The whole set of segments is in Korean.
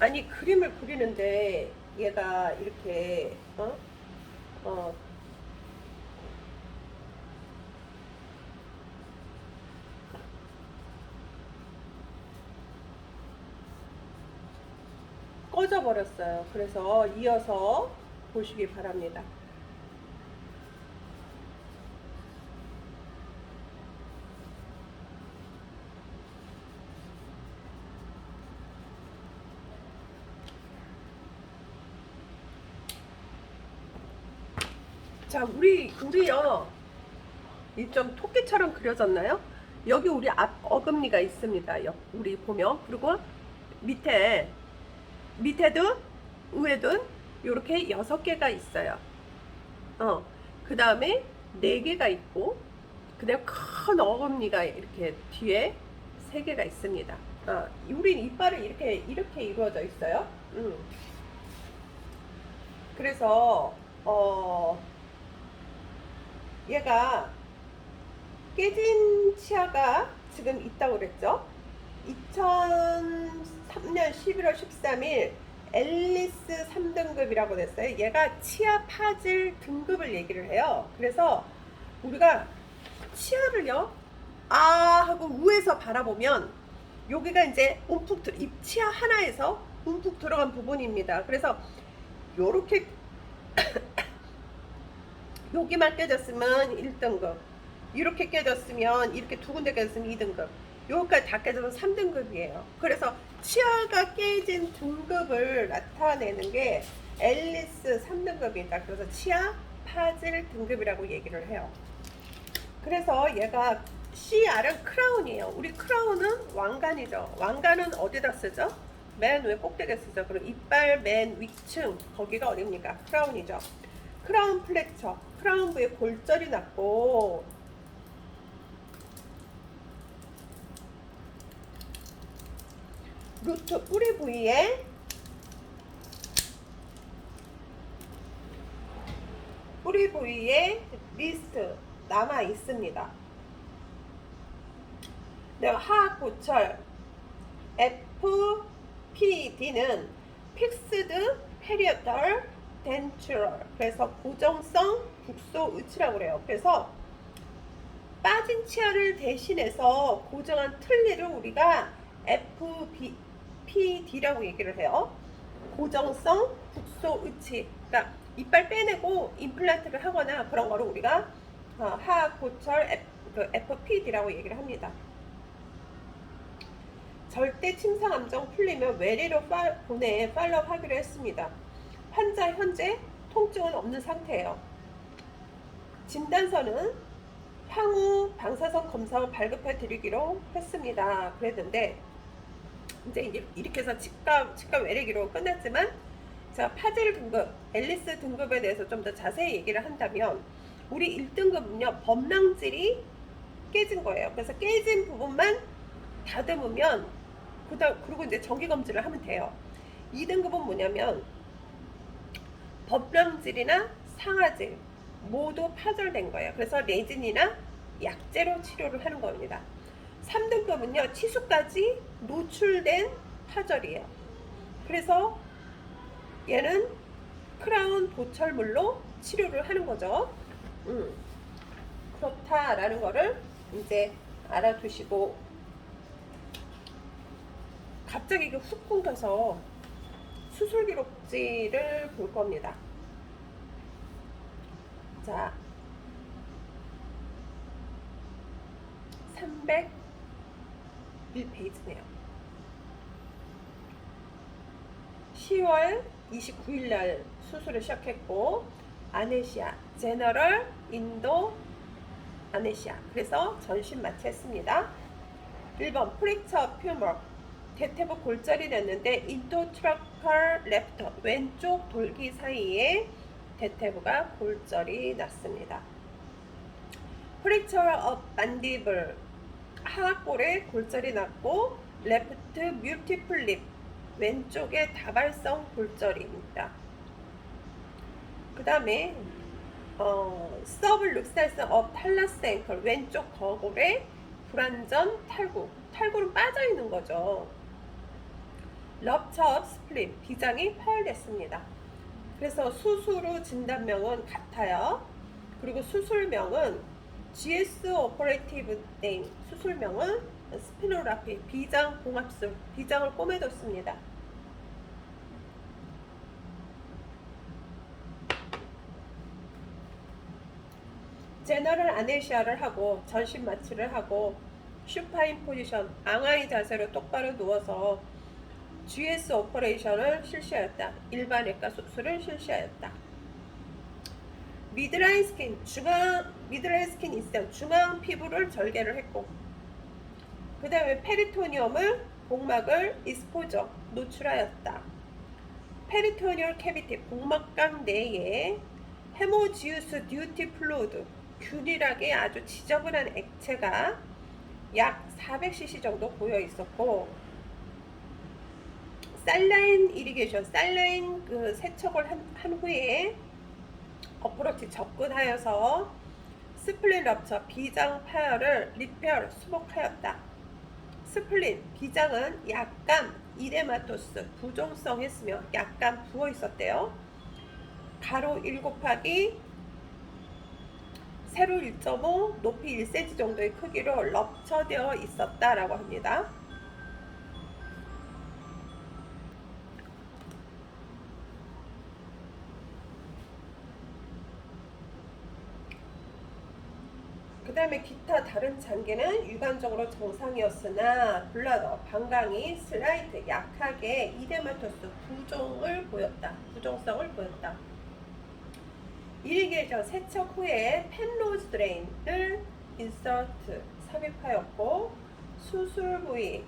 아니 그림을 그리는데 얘가 이렇게 어, 꺼져 버렸어요. 그래서 이어서 보시기 바랍니다. 자, 우리요. 이 좀 토끼처럼 그려졌나요? 여기 우리 앞 어금니가 있습니다. 우리 보면. 그리고 밑에 밑에도 위에도 이렇게 6개가 있어요. 그 다음에 4개가 있고, 그 다음에 큰 어금니가 이렇게 뒤에 3개가 있습니다. 우린 이빨을 이렇게 이루어져 있어요. 그래서, 얘가 깨진 치아가 지금 있다고 그랬죠? 2003년 11월 13일 앨리스 3등급이라고 됐어요. 얘가 치아 파질 등급을 얘기를 해요. 그래서 우리가 치아를요, 하고 위에서 바라보면 여기가 이제 입 치아 하나에서 움푹 들어간 부분입니다. 그래서 요렇게 여기만 깨졌으면 1등급, 이렇게 깨졌으면, 이렇게 두 군데 깨졌으면 2등급, 여기까지 다 깨져서 3등급이에요. 그래서 치아가 깨진 등급을 나타내는 게 앨리스 3등급이다. 그래서 치아 파질 등급이라고 얘기를 해요. 그래서 얘가 CR은 크라운이에요. 우리 크라운은 왕관이죠. 왕관은 어디다 쓰죠? 맨 위에 꼭대기에 쓰죠. 그리고 이빨 맨 위층, 거기가 어딥니까? 크라운이죠. 크라운 플렉처, 크라운 부에 골절이 났고, 루트 뿌리 부위에 리스트 남아 있습니다. 네, 하악고철 FPD는 픽스드 페리어털 덴츄럴, 그래서 고정성 국소 의치라고 그래요. 그래서 빠진 치아를 대신해서 고정한 틀니를 우리가 FPD라고 얘기를 해요. 고정성 국소 의치. 그러니까 이빨 빼내고 임플란트를 하거나 그런 거를 우리가 하악고철 FPD라고 얘기를 합니다. 절대 침상 암정 풀리면 외래로 보내 팔로업 하기로 했습니다. 환자 현재 통증은 없는 상태예요. 진단서는 향후 방사선 검사를 발급해 드리기로 했습니다. 그랬는데 이제 이렇게 해서 치과 외래기로 끝났지만, 자, 파질 등급, 앨리스 등급에 대해서 좀 더 자세히 얘기를 한다면, 우리 1등급은요 범랑질이 깨진 거예요. 그래서 깨진 부분만 다듬으면 그리고 이제 정기검진을 하면 돼요. 2등급은 뭐냐면 범랑질이나 상아질 모두 파절된 거예요. 그래서 레진이나 약재로 치료를 하는 겁니다. 3등급은요 치수까지 노출된 파절이에요. 그래서 얘는 크라운 보철물로 치료를 하는 거죠. 그렇다라는 거를 이제 알아두시고, 갑자기 이게 훅 끊겨서 수술 기록지를 볼 겁니다. 자, 301페이지네요. 10월 29일 날 수술을 시작했고, 아네시아, 제너럴 인도 아네시아. 그래서 전신 마취했습니다. 1번 프랙처 퓨머, 대퇴부 골절이 됐는데 인토트라컬 랩터, 왼쪽 돌기 사이에 대퇴부가 골절이 났습니다. 프랙처 업 만디블, 하악골에 골절이 났고, 레프트 뮤티플 립, 왼쪽에 다발성 골절입니다. 그 다음에 서블룩살성 업 탈라스 앵클, 왼쪽 거골에 불안전 탈구, 탈구는 빠져 있는 거죠. rupture of spleen, 비장이 파열됐습니다. 그래서 수술 후 진단명은 같아요. 그리고 수술명은 GS operative name, 수술명은 스피노라피, 비장 봉합술, 비장을 꼬매뒀습니다. 제너럴 아네시아를 하고 전신 마취를 하고 슈파인 포지션, 앙하이 자세로 똑바로 누워서 GS 오퍼레이션을 실시하였다. 일반외과 수술을 실시하였다. 미드라인 스킨, 미드라인 스킨 있어요. 중앙 피부를 절개를 했고, 그 다음에 페리토니엄을, 복막을 익스포저, 노출하였다. 페리토니얼 캐비티, 복막강 내에 헤모지우스 듀티 플루이드, 균일하게 아주 지저분한 액체가 약 400cc 정도 고여 있었고, 살라인 이리게이션, 살라인 그 세척을 한 후에 어프로치 접근하여서 스플린 럽처, 비장 파열을 리페어, 수복하였다. 스플린, 비장은 약간 이데마토스, 부종성 했으며 약간 부어 있었대요. 가로 1 곱하기 세로 1.5, 높이 1cm 정도의 크기로 럽처되어 있었다라고 합니다. 그 다음에 기타 다른 장기는 유관적으로 정상이었으나 블라더, 방광이 슬라이트, 약하게 이데마토스, 부종을 보였다. 부종성을 보였다. 이리게이션, 세척 후에 펜로즈 드레인을 인서트, 삽입하였고, 수술 부위,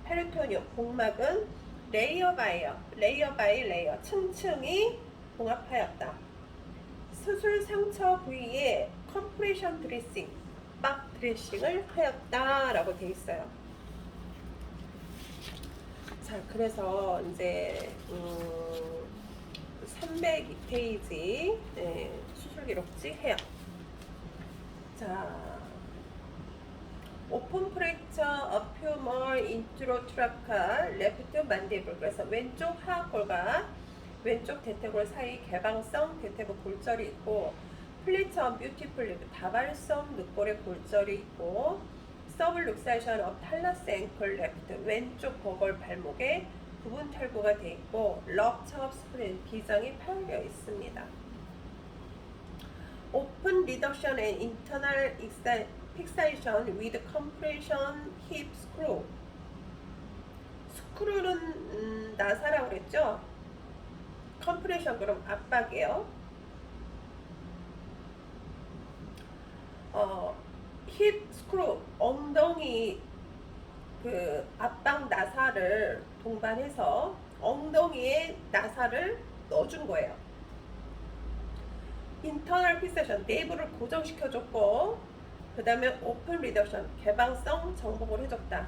페리토니움, 복막은 레이어 바이 레이어, 층층이 봉합하였다. 수술 상처 부위에 컴프레션 드레싱, 막 드레싱을 하였다라고 되어 있어요. 자, 그래서 이제 302페이지 수술 기록지 해요. 자, 오픈 프랙처 어퓨멀 인트로트라칼 레프트 만디블, 그래서 왼쪽 하악골과 왼쪽 대퇴골 사이 개방성 대퇴골 골절이 있고, 플리처 뷰티풀 리브, 다발성 늑골의 골절이 있고, 서블룩사이션 업 탈러스 앵클 레프트, 왼쪽 버걸 발목에 부분 탈구가 되어 있고, 럽처 업 스프린, 비장이 파열되어 있습니다. 오픈 리덕션 앤 인터널 픽사이션 with compression hip screw. 스크루는 나사라고 그랬죠? 컴프레션 그럼 압박이에요. 힙 스크루, 엉덩이 그 압박 나사를 동반해서 엉덩이에 나사를 넣어준 거예요. 인터널 픽세션, 내부를 고정시켜줬고, 그 다음에 오픈 리덕션, 개방성 정복을 해줬다.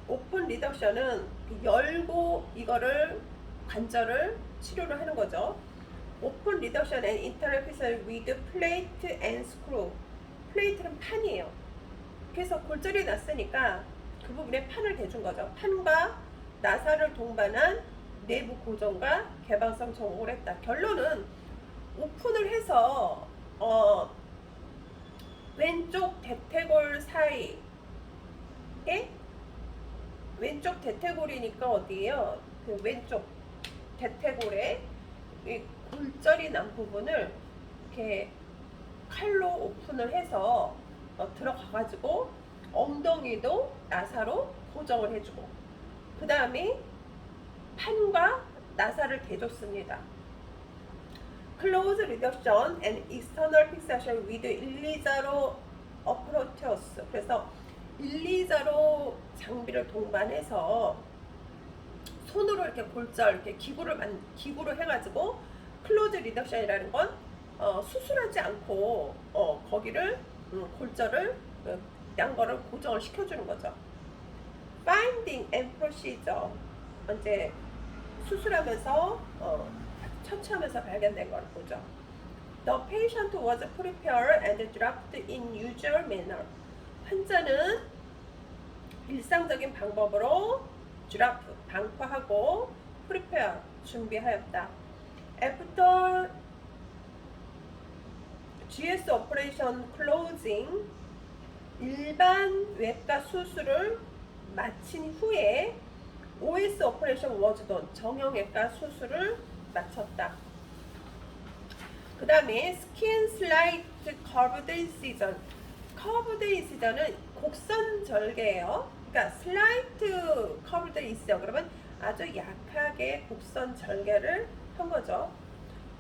오픈 리덕션은 열고 이거를 관절을 치료를 하는 거죠. 오픈 리덕션 앤 인터널 픽세션 with plate and screw. 플레이트는 판이에요. 그래서 골절이 났으니까 그 부분에 판을 대준 거죠. 판과 나사를 동반한 내부 고정과 개방성 정복을 했다. 결론은 오픈을 해서 왼쪽 대퇴골 사이에, 왼쪽 대퇴골이니까 어디에요? 그 왼쪽 대퇴골에 이 골절이 난 부분을 이렇게 칼로 오픈을 해서 들어가가지고 엉덩이도 나사로 고정을 해주고, 그 다음에 판과 나사를 대줬습니다. Close reduction and external fixation with 일리자로 approaches. 그래서 일리자로 장비를 동반해서 손으로 이렇게 골절, 이렇게 기구로 해가지고 클로즈 리덕션이라는 건 수술하지 않고 거기를 골절을 양거를 고정을 시켜주는 거죠. Finding and procedure, 이제 수술하면서 처치하면서 발견된 걸 보죠. The patient was prepared and dropped in usual manner. 환자는 일상적인 방법으로 드라프 방파하고 prepare 준비하였다. After GS operation closing 일반 외과 수술을 마친 후에 OS operation was done 정형외과 수술을 마쳤다. 그 다음에 skin slight curved incision. curved incision은 곡선 절개예요. 그러니까 slight curved incision 그러면 아주 약하게 곡선 절개를 한 거죠.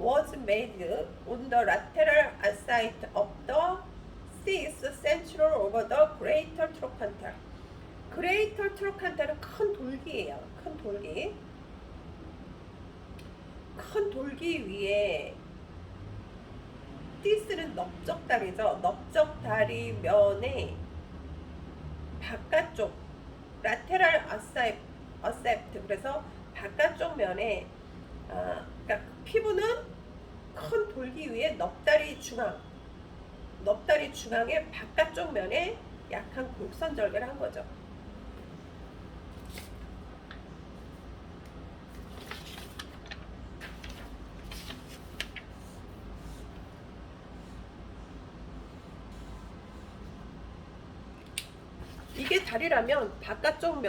was made on the lateral side of the 6th central over the greater trochanter. greater trochanter은 큰 돌기예요. 큰 돌기. 큰 돌기 위에 T스는 넓적다리죠. 넓적다리 면에 바깥쪽 lateral accept 그래서 바깥쪽 면에 그러니까 피부는 큰 돌기 위에 넓다리 중앙의 바깥쪽 면에 약한 곡선 절개를 한 거죠. 이게 다리라면 바깥쪽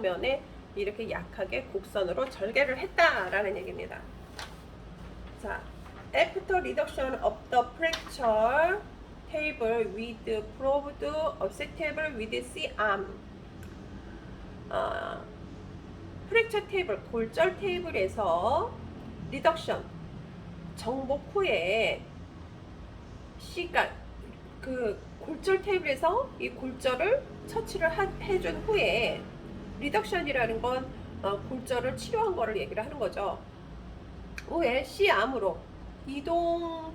면에 이렇게 약하게 곡선으로 절개를 했다라는 얘기입니다. 자, after reduction of the fracture table with proved acceptable with C-arm. 프랙처 테이블, 골절 테이블에서 리덕션 정복 후에 C가 그 골절 테이블에서 이 골절을 처치를 해준 후에 리덕션이라는 건 골절을 치료한 거를 얘기를 하는 거죠. 후에 C암으로 이동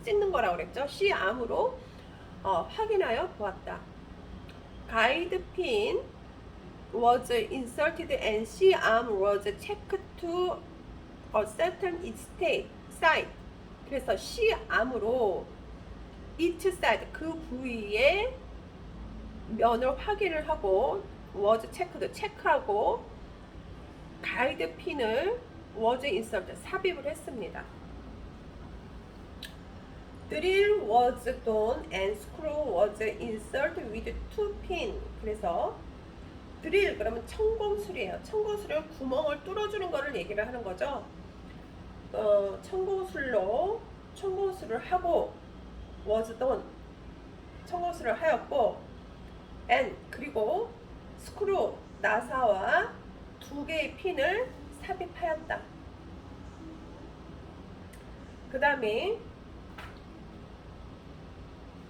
찍는 거라고 그랬죠. C암으로 확인하여 보았다. 가이드 핀 was inserted and C-arm was checked to a certain site. 그래서 C암으로 each side 그 부위에 면을 확인을 하고 was checked 체크하고 가이드 핀을 was inserted 삽입을 했습니다. Drill was done and screw was inserted with 2 pin. 그래서 드릴 그러면 청공술이에요. 청공술은 구멍을 뚫어주는 거를 얘기를 하는 거죠. 청공술을 하고 was done 청공술을 하였고 and 그리고 스크루 나사와 2개의 핀을 삽입하였다. 그 다음에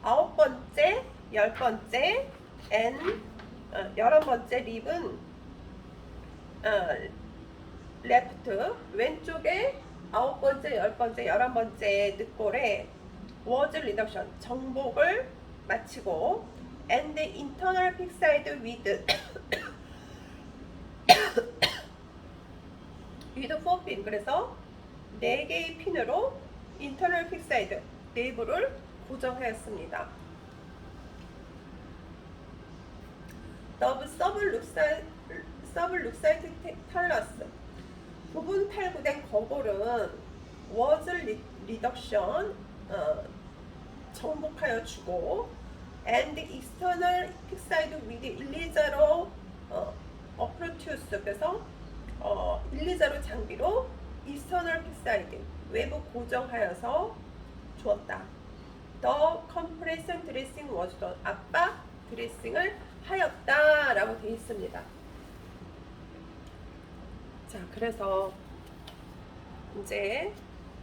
9번째, 10번째 and 11번째 립은 레프트 왼쪽에 9번째, 10번째, 11번째 늑골에 was reduction 정복을 마치고 and internal fixed with 4 pin 그래서 4개의 핀으로 internal fixed 내부를 고정하였습니다. subluxate talus 부분 탈구된 거골은 was reduction 정복하여 주고 and external fixed with 일리자로 apparatus 그래서 일리자로 장비로 external fixed 외부 고정하여서 주었다. The compression dressing was done 압박 드레싱을 하였다 라고 되어 있습니다. 자, 그래서 이제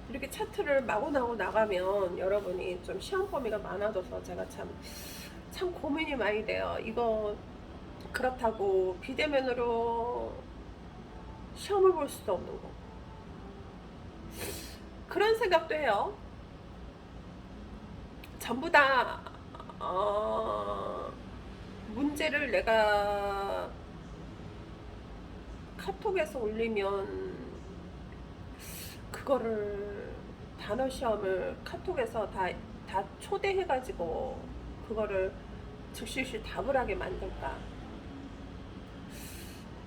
이렇게 차트를 마구나구 나가면 여러분이 좀 시험 범위가 많아져서 제가 참 고민이 많이 돼요. 이거 그렇다고 비대면으로 시험을 볼 수도 없는 거. 그런 생각도 해요. 전부 다 문제를 내가 카톡에서 올리면 그거를 단어 시험을 카톡에서 다 초대해가지고 그거를 즉시 답을 하게 만들까?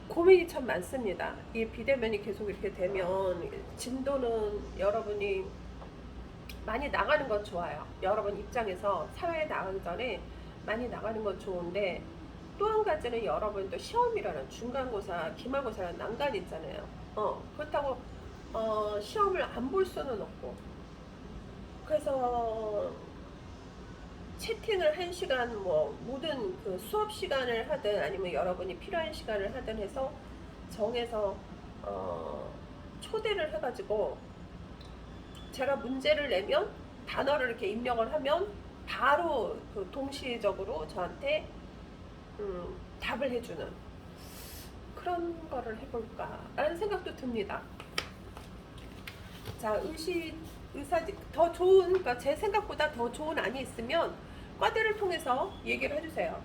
고민이 참 많습니다. 이 비대면이 계속 이렇게 되면 진도는 여러분이 많이 나가는 건 좋아요. 여러분 입장에서 사회에 나가기 전에 많이 나가는 건 좋은데, 또 한 가지는 여러분도 시험이라는 중간고사, 기말고사라는 난관이 있잖아요. 그렇다고 시험을 안 볼 수는 없고, 그래서 채팅을 1시간 뭐 모든 그 수업 시간을 하든 아니면 여러분이 필요한 시간을 하든 해서 정해서 초대를 해가지고 제가 문제를 내면 단어를 이렇게 입력을 하면 바로 그 동시적으로 저한테 답을 해주는 그런 거를 해볼까 라는 생각도 듭니다. 자, 의사직 더 좋은, 그러니까 제 생각보다 더 좋은 안이 있으면 과대를 통해서 얘기를 해주세요.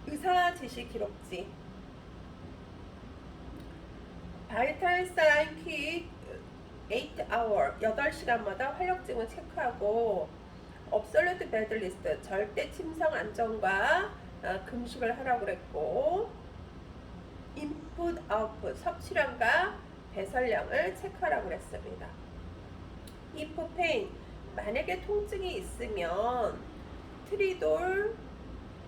의사 지시 기록지, 바이탈 사인 키 8hour 8시간마다 활력증을 체크하고, 업솔루트 베드 리스트 절대 침상 안정과 금식을 하라고 그랬고, 인풋 아웃풋 섭취량과 배설량을 체크하라고 그랬습니다. if pain 만약에 통증이 있으면 트리돌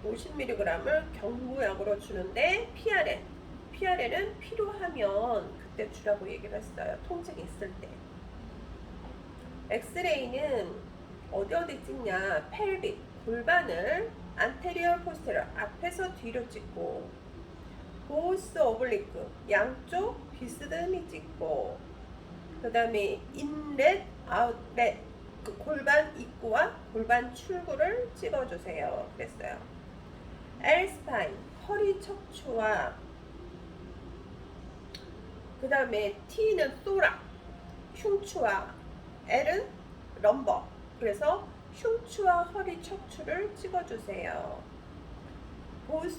50mg을 경구약으로 주는데 PRN은 필요하면 그때 주라고 얘기를 했어요. 통증이 있을 때. 엑스레이는 어디 찍냐, 펠빅 골반을 안테리어 포스테리어 앞에서 뒤로 찍고, 보스 오블리크 양쪽 비스듬히 찍고, 그 다음에 인렛 아웃렛 그 골반 입구와 골반 출구를 찍어주세요 그랬어요. L 스파인 허리 척추와, 그 다음에 T는 소라 흉추와, L은 럼버, 그래서 흉추와 허리 척추를 찍어주세요. 보스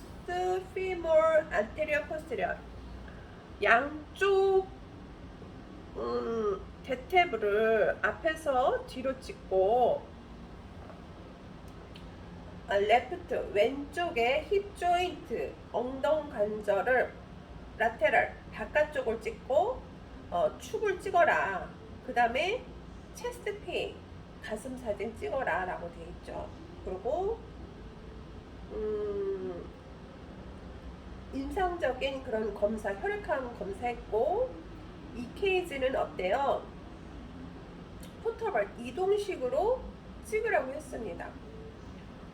피몰 안테리어 포스테리어 양쪽 대퇴부를 앞에서 뒤로 찍고, 레프트 왼쪽에 힙 조인트 엉덩 관절을 라테럴 바깥쪽을 찍고 축을 찍어라. 그 다음에 체스트 피 가슴 사진 찍어라 라고 되어 있죠. 그리고 인상적인 그런 검사, 혈액형 검사했고, EKG는 어때요? 포터벌 이동식으로 찍으라고 했습니다.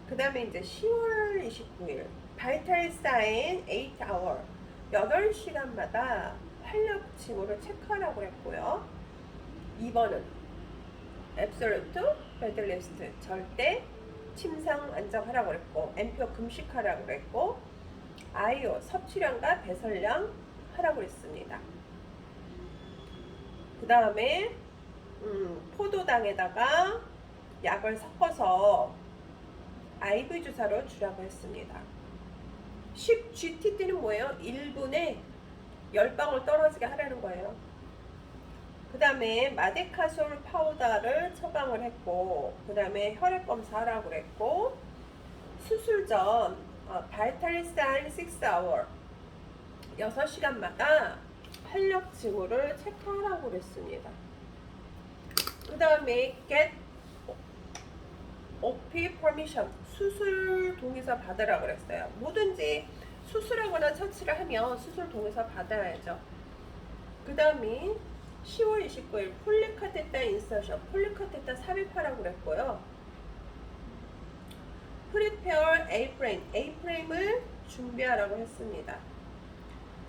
그 다음에 이제 10월 29일 바이탈 사인 8hour 8시간마다 활력 징후를 체크하라고 했고요. 2번은 앱솔루트 베드레스트 절대 침상 안정하라고 그랬고, 엠표 금식하라고 그랬고, 아이오 섭취량과 배설량 하라고 그랬습니다. 그 다음에 포도당에다가 약을 섞어서 IV 주사로 주라고 했습니다. 10GTT는 뭐예요? 1분에 10방울 떨어지게 하라는 거예요. 그 다음에 마데카솔 파우더를 처방을 했고, 그 다음에 혈액 검사하라고 그랬고, 수술 전 바이탈사인 6hour 6시간마다 활력 징후를 체크하라고 그랬습니다. 그 다음에 get OP permission 수술 동의서 받으라고 그랬어요. 뭐든지 수술하거나 처치를 하면 수술 동의서 받아야죠. 그 다음에 10월 29일 폴리카테타 인서션 폴리카테타 삽입하라고 그랬고요. 프리페어 A프레임을 준비하라고 했습니다.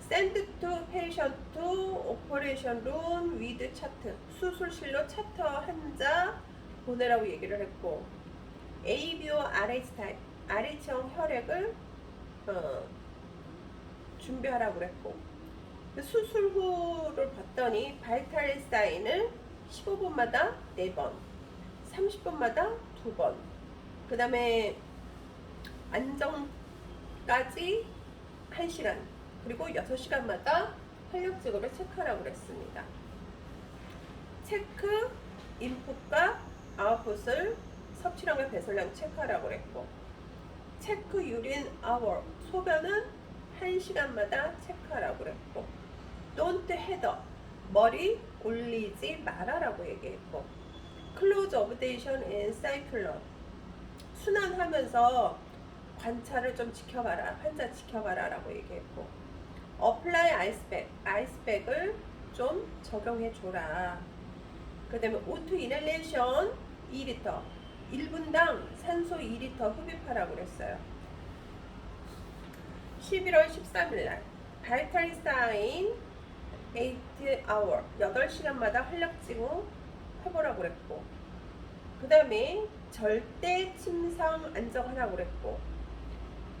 Send to patient to operation room with 차트 수술실로 차트 환자 보내라고 얘기를 했고, ABO RH 타입 RH형 혈액을 준비하라고 그랬고, 수술 후를 봤더니 바이탈 사인을 15분마다 4번, 30분마다 2번, 그 다음에 안정까지 1시간, 그리고 6시간마다 활력 징후를 체크하라고 그랬습니다. 체크, 인풋과 아웃풋을 섭취량과 배설량 체크하라고 그랬고, 체크 유린 아워, 소변은 1시간마다 체크하라고 그랬고, don't head, 머리 올리지 말아라고 얘기했고, close observation and cycle, 순환하면서 관찰을 좀 지켜봐라, 환자 지켜봐라 라고 얘기했고, apply icepack, 아이스백을 좀 적용해줘라. 그 다음에 O2 inhalation 2리터, 1분당 산소 2리터 흡입하라고 그랬어요. 11월 13일날 바이탈 사인 8hour, 8시간마다 활력증후 해보라고 그랬고, 그 다음에 절대 침상 안정하라고 그랬고,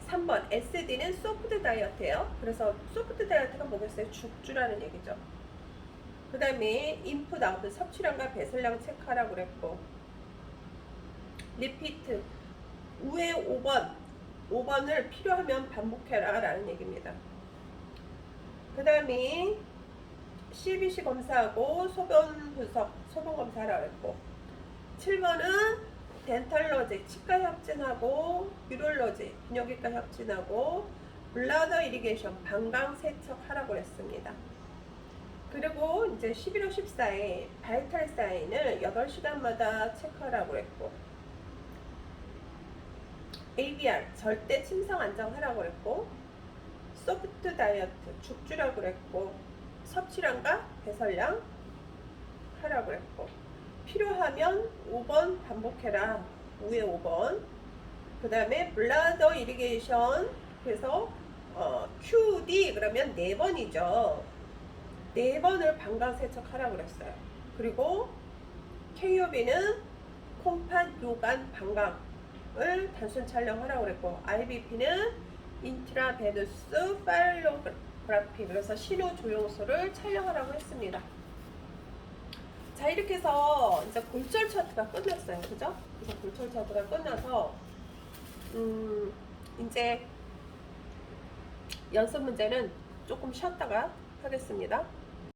3번 SD는 소프트 다이어트예요. 그래서 소프트 다이어트가 뭐겠어요? 죽주라는 얘기죠. 그 다음에 인풋 아웃, 섭취량과 배설량 체크하라고 그랬고, 리피트 우회 5번을 필요하면 반복해라 라는 얘기입니다. 그 다음에 CBC 검사하고 소변 분석, 소변 검사하라고 했고, 7번은 덴탈러지, 치과 협진하고 유럴러지, 비뇨기과 협진하고 블라더 이리게이션, 방광 세척하라고 했습니다. 그리고 이제 11월 14일 바이탈 사인을 8시간마다 체크하라고 했고, ABR 절대 침상 안정하라고 했고, 소프트 다이어트 죽주라고 했고, 섭취량과 배설량 하라고 했고, 필요하면 5번 반복해라, 우회 5번. 그 다음에 블라더 이리게이션, 그래서 QD 그러면 4번이죠. 4번을 방광 세척하라고 그랬어요. 그리고 KOB는 콩팥 요관 방광을 단순 촬영하라고 그랬고, IBP는 인트라베누스 파일로그라피, 그래서 신호 조영소를 촬영하라고 했습니다. 자, 이렇게 해서 이제 골절 차트가 끝났어요. 그죠? 그래서 골절 차트가 끝나서 이제 연습 문제는 조금 쉬었다가 하겠습니다.